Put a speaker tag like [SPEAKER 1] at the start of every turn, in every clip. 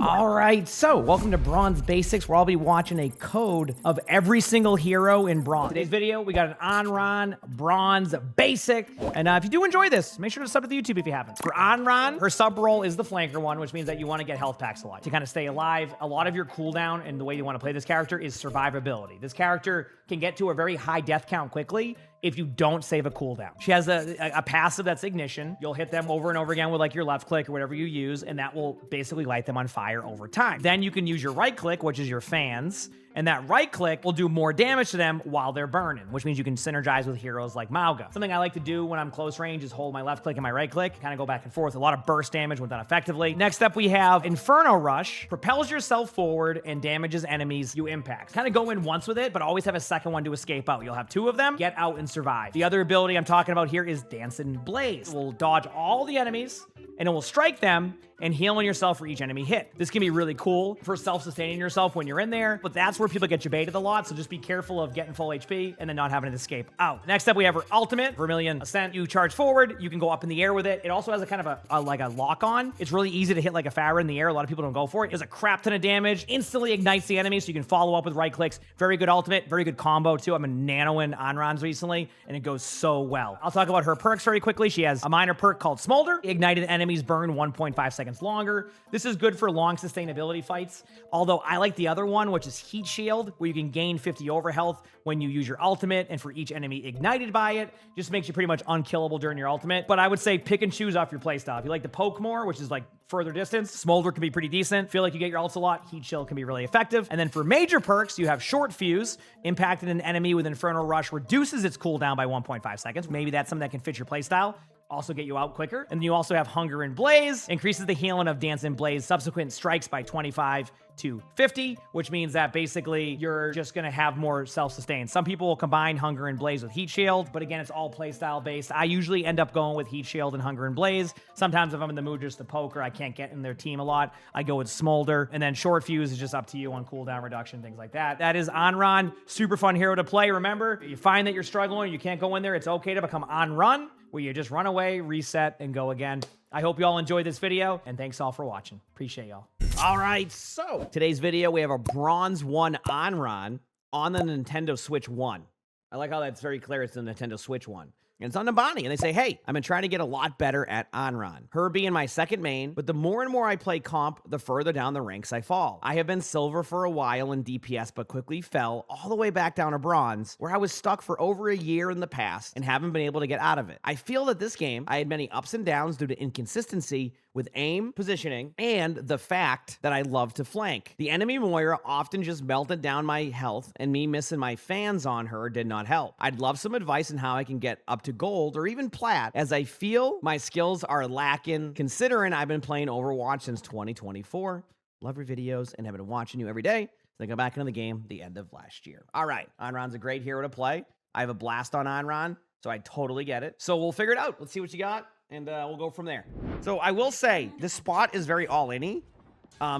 [SPEAKER 1] All right, so welcome to Bronze Basics, where I'll be watching a code of every single hero in Bronze. Today's video, we got an Anran Bronze Basic. And if you do enjoy this, make sure to sub to the YouTube if you haven't. For Anran, her sub role is the flanker one, which means that you want to get health packs a lot to kind of stay alive. A lot of your cooldown and the way you want to play this character is survivability. This character can get to a very high death count quickly if you don't save a cooldown. She has a passive that's ignition. You'll hit them over and over again with like your left click or whatever you use, and that will basically light them on fire over time. Then you can use your right click, which is your fans, and that right click will do more damage to them while they're burning, which means you can synergize with heroes like Mauga. Something I like to do when I'm close range is hold my left click and my right click, kind of go back and forth. A lot of burst damage when done effectively. Next up, we have Inferno Rush. Propels yourself forward and damages enemies you impact. Kind of go in once with it, but always have a second one to escape out. You'll have two of them, get out and survive. The other ability I'm talking about here is Dancing Blaze. It will dodge all the enemies, and it will strike them and heal on yourself for each enemy hit. This can be really cool for self-sustaining yourself when you're in there, but that's where people get you baited a lot, so just be careful of getting full HP and then not having to escape out. Next up, we have her ultimate, Vermilion Ascent. You charge forward, you can go up in the air with it. It also has a kind of a like a lock-on. It's really easy to hit like a Pharah in the air. A lot of people don't go for it. It does a crap ton of damage, instantly ignites the enemy, so you can follow up with right clicks. Very good ultimate, very good combo too. I've been nanoing Anran's recently, and it goes so well. I'll talk about her perks very quickly. She has a minor perk called Smolder. Ignited enemies burn 1.5 seconds longer. This is good for long sustainability fights, although I like the other one, which is Heat Shield, where you can gain 50 over health when you use your ultimate, and for each enemy ignited by it, just makes you pretty much unkillable during your ultimate. But I would say pick and choose off your playstyle. If you like to poke more, which is like further distance, Smolder can be pretty decent. Feel like you get your ults a lot, Heat Shield can be really effective. And then for major perks, you have Short Fuse. Impacting an enemy with Inferno Rush reduces its cooldown by 1.5 seconds. Maybe that's something that can fit your playstyle. Also get you out quicker. And you also have Hunger and Blaze, increases the healing of Dance and Blaze subsequent strikes by 25 to 50, which means that basically you're just gonna have more self-sustain. Some people will combine Hunger and Blaze with Heat Shield, but again, it's all playstyle based. I usually end up going with Heat Shield and Hunger and Blaze. Sometimes if I'm in the mood just to poke or I can't get in their team a lot, I go with Smolder. And then Short Fuse is just up to you on cooldown reduction, things like that. That is Anran, super fun hero to play. Remember, you find that you're struggling, you can't go in there, it's okay to become Anran, where you just run away, reset, and go again. I hope you all enjoyed this video, and thanks all for watching. Appreciate y'all. All right, so today's video, we have a Bronze 1 Anran on the Nintendo Switch 1. I like how that's very clear. It's the Nintendo Switch 1. And it's on Nabani, and they say, hey, I've been trying to get a lot better at Anran. Her being my second main, but the more and more I play comp, the further down the ranks I fall. I have been silver for a while in DPS, but quickly fell all the way back down to bronze, where I was stuck for over a year in the past and haven't been able to get out of it. I feel that this game, I had many ups and downs due to inconsistency with aim, positioning, and the fact that I love to flank. The enemy Moira often just melted down my health, and me missing my fans on her did not help. I'd love some advice on how I can get up to gold or even plat, as I feel my skills are lacking, considering I've been playing Overwatch since 2024. Love your videos and have been watching you every day. Then go back into the game the end of last year. All right, Anran's a great hero to play. I have a blast on Anran, so I totally get it. So we'll figure it out. Let's see what you got, and we'll go from there. So I will say, this spot is very all-in-y.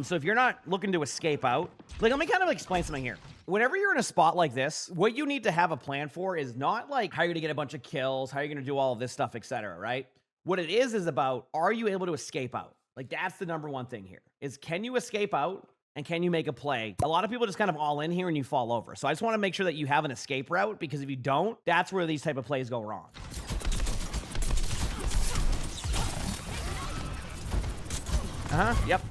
[SPEAKER 1] So if you're not looking to escape out, like, let me kind of explain something here. Whenever you're in a spot like this, what you need to have a plan for is not like how you're gonna get a bunch of kills, how you're gonna do all of this stuff, etc., right? What it is about, are you able to escape out? Like, that's the number one thing here, is can you escape out and can you make a play? A lot of people just kind of all in here and you fall over. So I just wanna make sure that you have an escape route, because if you don't, that's where these type of plays go wrong. Yep.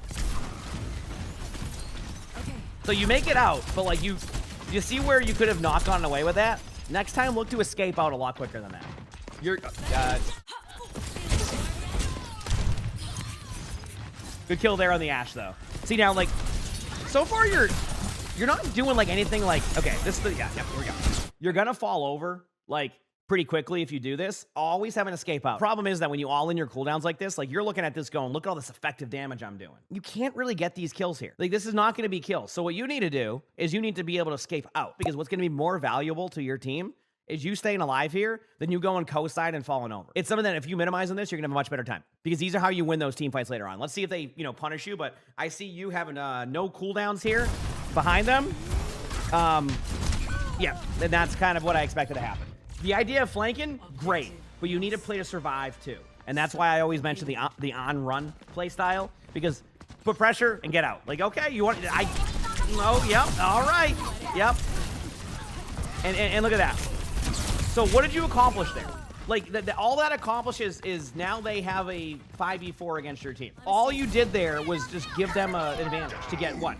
[SPEAKER 1] So you make it out, but like you see where you could have not gotten away with that? Next time, look to escape out a lot quicker than that. You're, good kill there on the Ashe though. See now, like, so far you're not doing like anything like, okay, this is the, yeah, here we go. You're gonna fall over, like, pretty quickly if you do this. Always have an escape out. Problem is that when you all in your cooldowns like this, like, you're looking at this going, look at all this effective damage I'm doing. You can't really get these kills here. Like, this is not going to be kills. So what you need to do is you need to be able to escape out, because what's going to be more valuable to your team is you staying alive here than you going co-side and falling over. It's something that if you minimize on this, you're gonna have a much better time, because these are how you win those team fights later on. Let's see if they, punish you, but I see you having no cooldowns here behind them. Yeah, and that's kind of what I expected to happen. The idea of flanking, great, but you need to play to survive too. And that's why I always mention the on-run play style, because Put pressure and get out. Like, okay, you want... No, yep, all right. Yep. And look at that. So what did you accomplish there? Like, all that accomplishes is now they have a 5v4 against your team. All you did there was just give them an advantage to get, what,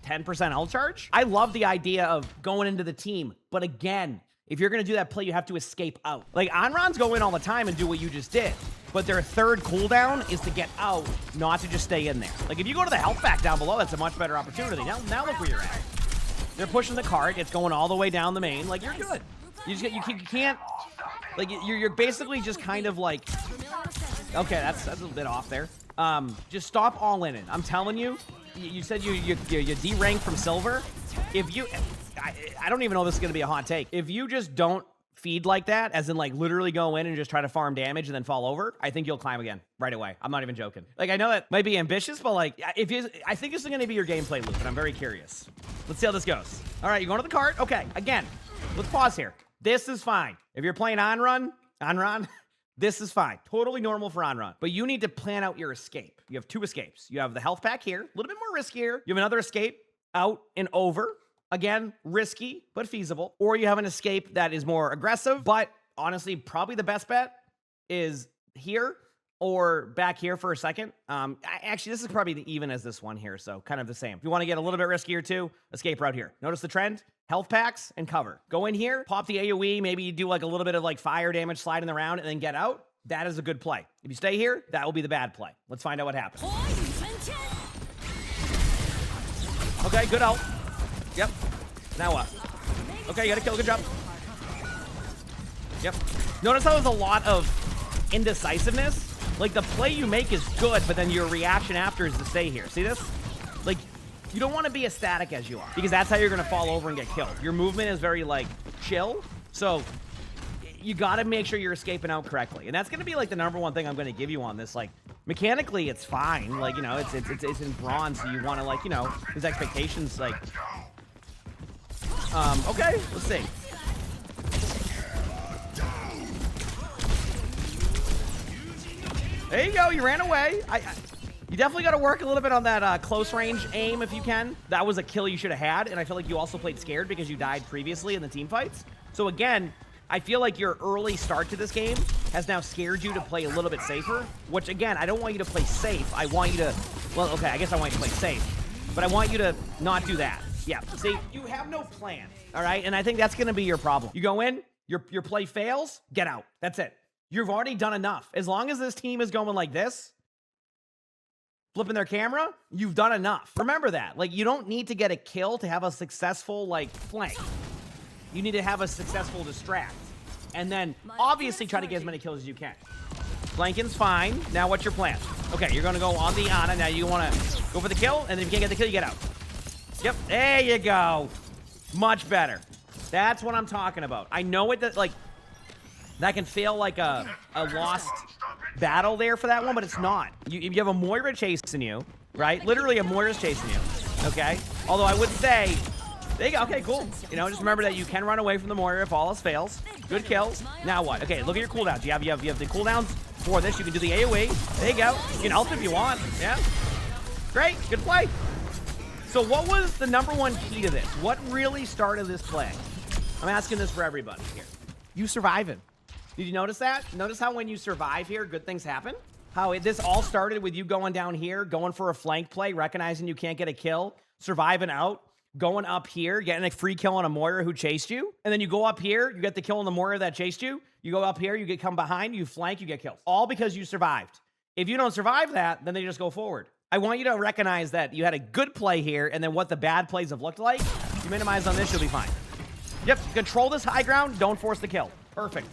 [SPEAKER 1] 10% ult charge? I love the idea of going into the team, but again, if you're going to do that play, you have to escape out. Like, Anran's go in all the time and do what you just did, but their third cooldown is to get out, not to just stay in there. Like, if you go to the health pack down below, that's a much better opportunity. Now look where you're at. They're pushing the cart. It's going all the way down the main. Like, you're good. You can't... Like, you're basically just kind of like... Okay, that's a bit off there. Just stop all in it. I'm telling you, you said you deranked from silver. If you... I don't even know if this is going to be a hot take. If you just don't feed like that, as in like literally go in and just try to farm damage and then fall over, I think you'll climb again right away. I'm not even joking. Like, I know that might be ambitious, but like, I think this is going to be your gameplay loop, and I'm very curious. Let's see how this goes. All right, you're going to the cart. Okay, again, let's pause here. This is fine. If you're playing Anran, this is fine. Totally normal for Anran. But you need to plan out your escape. You have two escapes. You have the health pack here, a little bit more riskier. You have another escape out and over. Again, risky, but feasible. Or you have an escape that is more aggressive, but honestly, probably the best bet is here or back here for a second. Actually, this is probably the even as this one here, so kind of the same. If you want to get a little bit riskier too, escape route here. Notice the trend? Health packs and cover. Go in here, pop the AoE, maybe you do like a little bit of like fire damage sliding around and then get out. That is a good play. If you stay here, that will be the bad play. Let's find out what happens. Okay, good ult. Yep. Now what? Okay, you got to kill. Good job. Yep. Notice how there's a lot of indecisiveness. Like, the play you make is good, but then your reaction after is to stay here. See this? Like, you don't want to be as static as you are, because that's how you're going to fall over and get killed. Your movement is very, like, chill. So, you got to make sure you're escaping out correctly. And that's going to be, like, the #1 thing I'm going to give you on this. Like, mechanically, it's fine. Like, you know, it's in bronze, so you want to, like, you know, his expectations, like... okay, let's see. There you go, you ran away. You definitely got to work a little bit on that close range aim if you can. That was a kill you should have had, and I feel like you also played scared because you died previously in the team fights. So again, I feel like your early start to this game has now scared you to play a little bit safer, which again, I don't want you to play safe. I want you to, well, okay, I guess I want you to play safe, but I want you to not do that. Yeah, see, you have no plan, all right? And I think that's going to be your problem. You go in, your play fails, get out. That's it. You've already done enough. As long as this team is going like this, flipping their camera, you've done enough. Remember that. Like, you don't need to get a kill to have a successful, like, flank. You need to have a successful distract. And then, obviously, try to get as many kills as you can. Flanking's fine. Now, what's your plan? Okay, you're going to go on the Ana. Now, you want to go for the kill, and then if you can't get the kill, you get out. Yep, there you go. Much better. That's what I'm talking about. I know it, like, that can feel like a lost battle there for that one, but it's not. You have a Moira chasing you, right? Literally a Moira's chasing you, okay? Although I would say, there you go, okay, cool. You know, just remember that you can run away from the Moira if all else fails. Good kills. Now what? Okay, look at your cooldowns. You have the cooldowns for this. You can do the AoE. There you go. You can ult if you want. Yeah. Great, good play. So what was the #1 key to this? What really started this play? I'm asking this for everybody here. You surviving. Did you notice that? Notice how when you survive here, good things happen? How this all started with you going down here, going for a flank play, recognizing you can't get a kill, surviving out, going up here, getting a free kill on a Moira who chased you, and then you go up here, you get the kill on the Moira that chased you, you go up here, you come behind, you flank, you get killed. All because you survived. If you don't survive that, then they just go forward. I want you to recognize that you had a good play here, and then what the bad plays have looked like. You minimize on this, you'll be fine. Yep, control this high ground, don't force the kill. Perfect.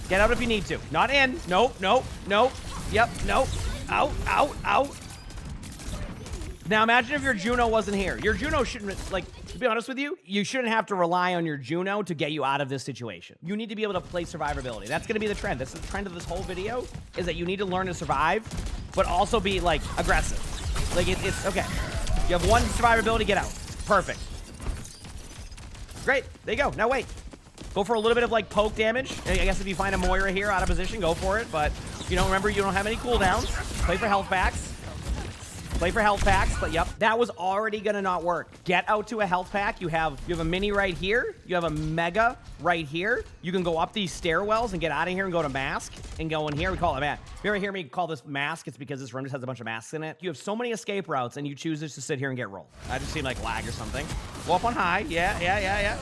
[SPEAKER 1] Get out if you need to. Not in. Nope, nope, nope. Yep, nope. Out, out, out. Now imagine if your Juno wasn't here. Your Juno shouldn't, like, to be honest with you, you shouldn't have to rely on your Juno to get you out of this situation. You need to be able to play survivability. That's going to be the trend. That's the trend of this whole video, is that you need to learn to survive, but also be, like, aggressive. Like, it's okay. You have one survivability, get out. Perfect. Great. There you go. Now wait. Go for a little bit of, like, poke damage. I guess if you find a Moira here out of position, go for it. But, you know, remember, you don't have any cooldowns. Play for health packs. Play for health packs, but yep, that was already gonna not work. Get out to a health pack. You have a mini right here. You have a mega right here. You can go up these stairwells and get out of here and go to mask and go in here. We call it mask. If you ever hear me call this mask, it's because this room just has a bunch of masks in it. You have so many escape routes and you choose just to sit here and get rolled. I just seem like lag or something. Go up on high. Yeah.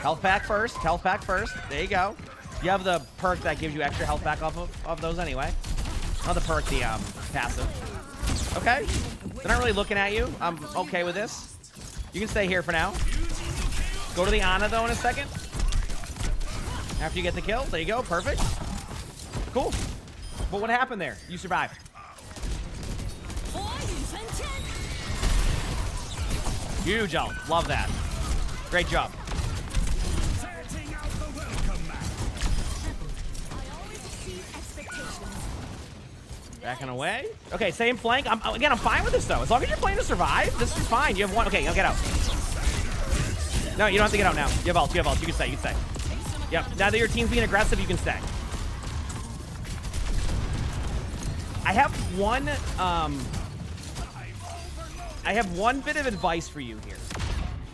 [SPEAKER 1] Health pack first. Health pack first. There you go. You have the perk that gives you extra health back off of those anyway. Not the perk, the passive. Okay. They're not really looking at you. I'm okay with this. You can stay here for now. Go to the Ana, though, in a second. After you get the kill. There you go. Perfect. Cool. But what happened there? You survived. Huge ult. Love that. Great job. Backing away. Okay, same flank. I'm fine with this, though. As long as you're playing to survive, this is fine. You have one. Okay, I'll get out. No, you don't have to get out now. You have ult. You have ult. You can stay. You can stay. Yep. Now that your team's being aggressive, you can stay. I have one bit of advice for you here.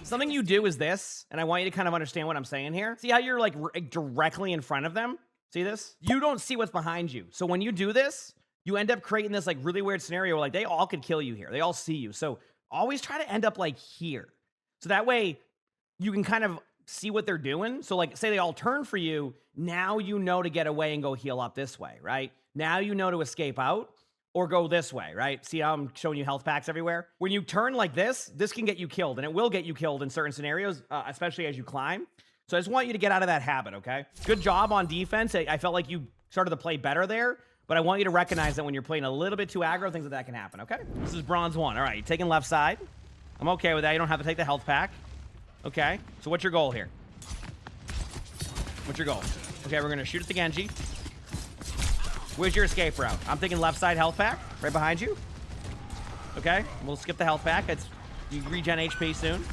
[SPEAKER 1] Something you do is this, and I want you to kind of understand what I'm saying here. See how you're like directly in front of them? See this? You don't see what's behind you. So when you do this, you end up creating this like really weird scenario where like they all could kill you here. They all see you. So always try to end up like here. So that way you can kind of see what they're doing. So like say they all turn for you. Now you know to get away and go heal up this way, right? Now you know to escape out or go this way, right? See how I'm showing you health packs everywhere? When you turn like this can get you killed, and it will get you killed in certain scenarios, especially as you climb. So I just want you to get out of that habit, okay? Good job on defense. I felt like you started to play better there, but I want you to recognize that when you're playing a little bit too aggro, things like that can happen, okay? This is bronze 1. All right, you're taking left side. I'm okay with that. You don't have to take the health pack. Okay, so what's your goal here? What's your goal? Okay, we're gonna shoot at the Genji. Where's your escape route? I'm thinking left side health pack, right behind you. Okay, we'll skip the health pack. You regen HP soon.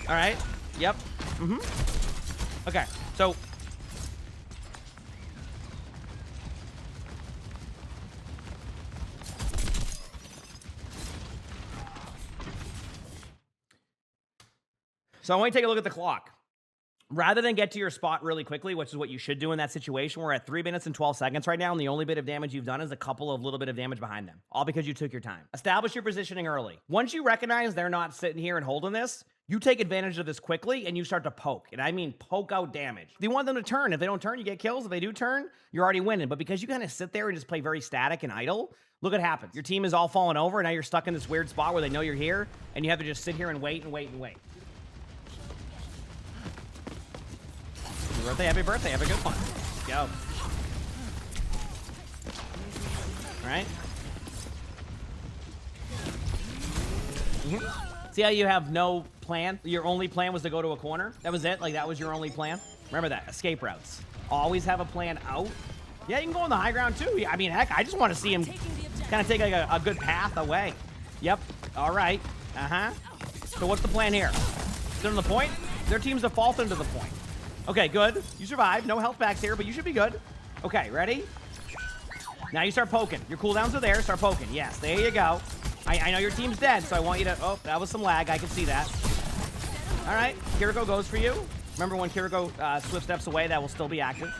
[SPEAKER 1] All right, yep. Okay, so I want you to take a look at the clock. Rather than get to your spot really quickly, which is what you should do in that situation, we're at 3 minutes and 12 seconds right now, and the only bit of damage you've done is a couple of little bit of damage behind them, all because you took your time. Establish your positioning early. Once you recognize they're not sitting here and holding this, you take advantage of this quickly, and you start to poke. And I mean poke out damage. You want them to turn. If they don't turn, you get kills. If they do turn, you're already winning. But because you kind of sit there and just play very static and idle, look what happens. Your team is all falling over, and now you're stuck in this weird spot where they know you're here, and you have to just sit here and wait and wait and wait. Happy birthday, have a good one. Let's go. All right. See how you have no plan? Your only plan was to go to a corner? That was it? Like that was your only plan? Remember that, escape routes. Always have a plan out. Yeah, you can go on the high ground too. I mean, heck, I just want to see him kind of take like a good path away. Yep, all right, So what's the plan here? Sit on the point? Their team's defaulting to the point. Okay, good. You survived. No health packs here, but you should be good. Okay, ready? Now you start poking. Your cooldowns are there. Start poking. Yes, there you go. I know your team's dead, so I want you to... Oh, that was some lag. I can see that. All right. Kiriko goes for you. Remember when Kiriko swift steps away, that will still be active.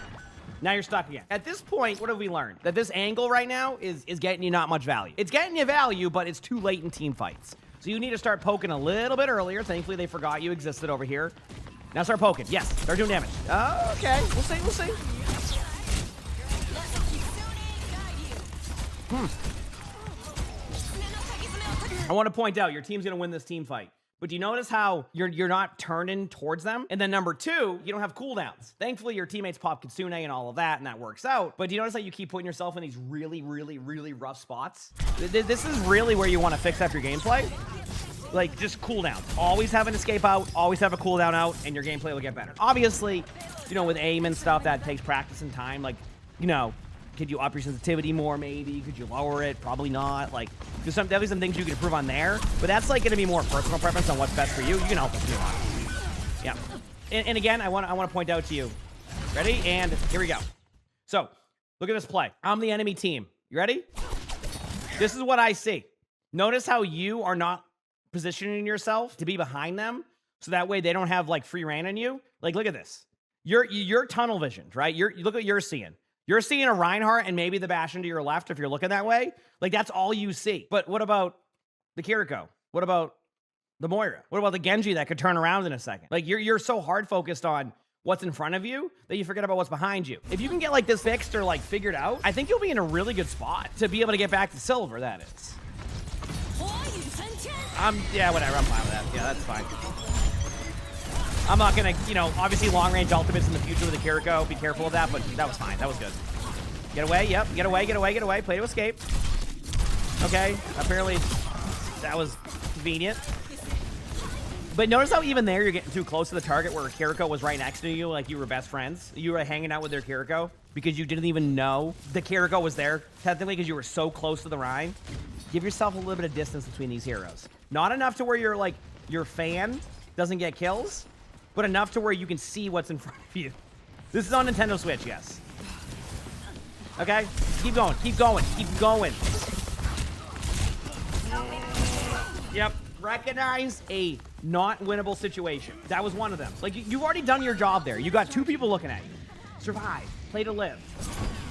[SPEAKER 1] Now you're stuck again. At this point, what have we learned? That this angle right now is getting you not much value. It's getting you value, but it's too late in team fights. So you need to start poking a little bit earlier. Thankfully, they forgot you existed over here. Now start poking. Yes, start doing damage. Okay, we'll see, we'll see. I want to point out, your team's going to win this team fight. But do you notice how you're not turning towards them? And then number 2, you don't have cooldowns. Thankfully, your teammates pop Kitsune and all of that, and that works out. But do you notice how you keep putting yourself in these really, really, really rough spots? This is really where you want to fix up your gameplay. Like, just cooldown. Always have an escape out, always have a cooldown out, and your gameplay will get better. Obviously, you know, with aim and stuff, that takes practice and time. Like, you know, could you up your sensitivity more, maybe? Could you lower it? Probably not. Like, there's definitely some things you can improve on there, but that's, like, going to be more personal preference on what's best for you. You can help us do it. Yeah. And again, I want to point out to you. Ready? And here we go. So, look at this play. I'm the enemy team. You ready? This is what I see. Notice how you are not positioning yourself to be behind them, so that way they don't have like free reign on you. Like, look at this. You're tunnel visioned, right? Look what you're seeing. You're seeing a Reinhardt and maybe the Bastion to your left if you're looking that way. Like, that's all you see. But what about the Kiriko? What about the Moira? What about the Genji that could turn around in a second? Like, you're so hard focused on what's in front of you that you forget about what's behind you. If you can get like this fixed or like figured out, I think you'll be in a really good spot to be able to get back to silver, that is. Yeah, whatever, I'm fine with that. Yeah, that's fine. I'm not gonna, you know, obviously long-range ultimates in the future with the Kiriko. Be careful of that, but that was fine. That was good. Get away, yep. Get away, get away, get away. Play to escape. Okay, apparently that was convenient. But notice how even there you're getting too close to the target where Kiriko was right next to you, like you were best friends. You were hanging out with their Kiriko because you didn't even know the Kiriko was there, technically, because you were so close to the Rhine. Give yourself a little bit of distance between these heroes. Not enough to where you're like, your fan doesn't get kills, but enough to where you can see what's in front of you. This is on Nintendo Switch, yes. Okay? Keep going, keep going, keep going. Yep. Recognize a not winnable situation. That was one of them. Like, you've already done your job there. You got two people looking at you. Survive. Play to live.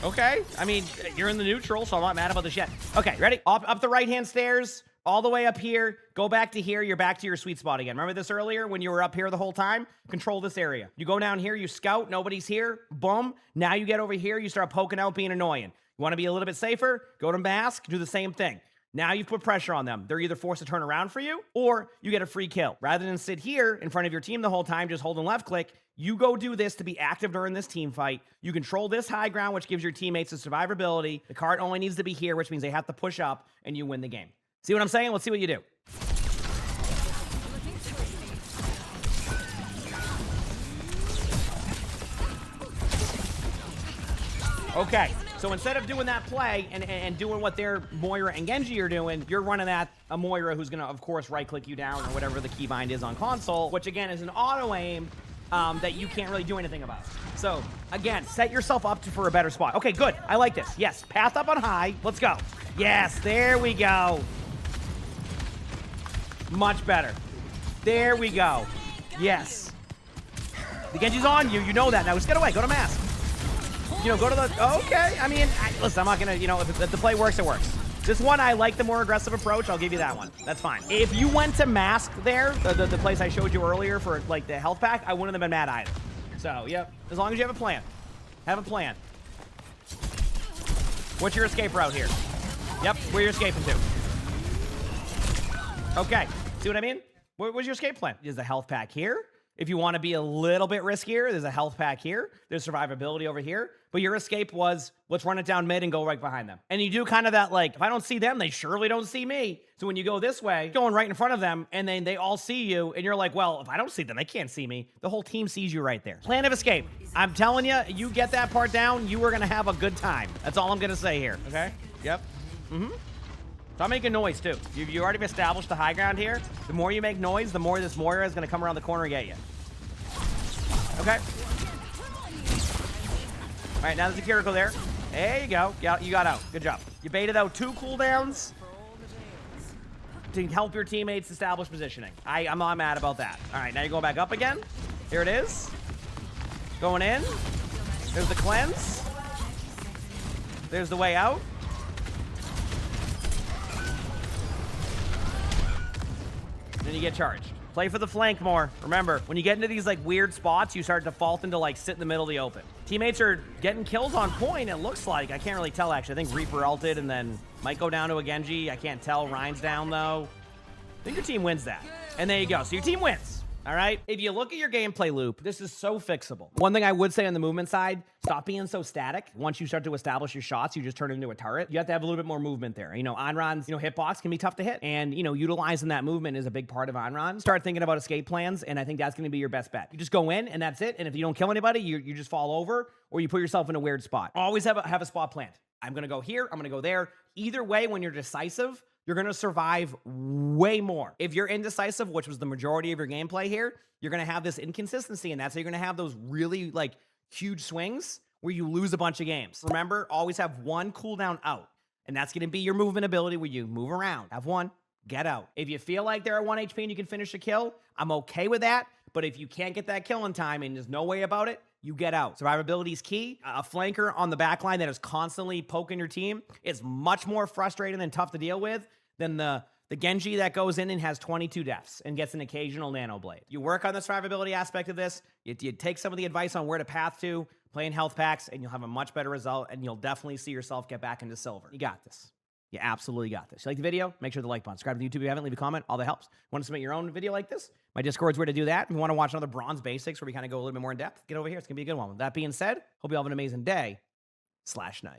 [SPEAKER 1] Okay? I mean, you're in the neutral, so I'm not mad about this yet. Okay, ready? Up the right-hand stairs, all the way up here. Go back to here. You're back to your sweet spot again. Remember this earlier when you were up here the whole time? Control this area. You go down here, you scout, nobody's here. Boom. Now you get over here, you start poking out, being annoying. You want to be a little bit safer? Go to mask, do the same thing. Now you've put pressure on them. They're either forced to turn around for you, or you get a free kill. Rather than sit here in front of your team the whole time, just holding left click, you go do this to be active during this team fight. You control this high ground, which gives your teammates the survivability. The cart only needs to be here, which means they have to push up, and you win the game. See what I'm saying? Let's see what you do. Okay. So instead of doing that play and doing what their Moira and Genji are doing, you're running at a Moira who's going to, of course, right-click you down or whatever the keybind is on console, which, again, is an auto-aim that you can't really do anything about. So, again, set yourself up for a better spot. Okay, good. I like this. Yes, path up on high. Let's go. Yes, there we go. Much better. There we go. Yes. The Genji's on you. You know that. Now just get away. Go to mask. You know, go to the... Okay. I mean, listen, I'm not going to... You know, if the play works, it works. This one, I like the more aggressive approach. I'll give you that one. That's fine. If you went to mask there, the place I showed you earlier for, like, the health pack, I wouldn't have been mad either. So, yep. As long as you have a plan. Have a plan. What's your escape route here? Yep. Where you're escaping to. Okay. See what I mean? What was your escape plan? Is the health pack here? If you want to be a little bit riskier, there's a health pack here. There's survivability over here. But your escape was, let's run it down mid and go right behind them. And you do kind of that, like, if I don't see them, they surely don't see me. So when you go this way, going right in front of them, and then they all see you, and you're like, well, if I don't see them, they can't see me. The whole team sees you right there. Plan of escape. I'm telling you, you get that part down, you are going to have a good time. That's all I'm going to say here. Okay? Yep. Mm-hmm. Stop making noise, too. You already established the high ground here. The more you make noise, the more this Moira is going to come around the corner and get you. Okay. All right, now there's a Kiriko there. There you go. You got out. Good job. You baited out 2 cooldowns to help your teammates establish positioning. I'm not mad about that. All right, now you're going back up again. Here it is. Going in. There's the cleanse. There's the way out. Then you get charged. Play for the flank more. Remember, when you get into these like weird spots, you start defaulting to like sit in the middle of the open. Teammates are getting kills on point, it looks like. I can't really tell, actually. I think Reaper ulted and then might go down to a Genji. I can't tell. Ryan's down, though. I think your team wins that. And there you go. So your team wins. All right? If you look at your gameplay loop, this is so fixable. One thing I would say on the movement side, stop being so static. Once you start to establish your shots, you just turn into a turret. You have to have a little bit more movement there. You know, Anran's, hitbox can be tough to hit. And, utilizing that movement is a big part of Anran. Start thinking about escape plans, and I think that's going to be your best bet. You just go in, and that's it. And if you don't kill anybody, you just fall over, or you put yourself in a weird spot. Always have a spot planned. I'm going to go here. I'm going to go there. Either way, when you're decisive, you're going to survive way more. If you're indecisive, which was the majority of your gameplay here, you're going to have this inconsistency, and that's how you're going to have those really, huge swings where you lose a bunch of games. Remember, always have 1 cooldown out. And that's going to be your movement ability where you move around. Have one, get out. If you feel like they're at 1 HP and you can finish a kill, I'm okay with that. But if you can't get that kill in time and there's no way about it, you get out. Survivability is key. A flanker on the back line that is constantly poking your team is much more frustrating and tough to deal with than the Genji that goes in and has 22 deaths and gets an occasional nano blade. You work on the survivability aspect of this, you take some of the advice on where to path to, playing health packs, and you'll have a much better result, and you'll definitely see yourself get back into silver. You got this. You absolutely got this. You like the video? Make sure to like button. Subscribe to the YouTube if you haven't. Leave a comment. All that helps. Want to submit your own video like this? My Discord's where to do that. If you want to watch another Bronze Basics where we kind of go a little bit more in depth, get over here. It's going to be a good one. With that being said, hope you all have an amazing day/night.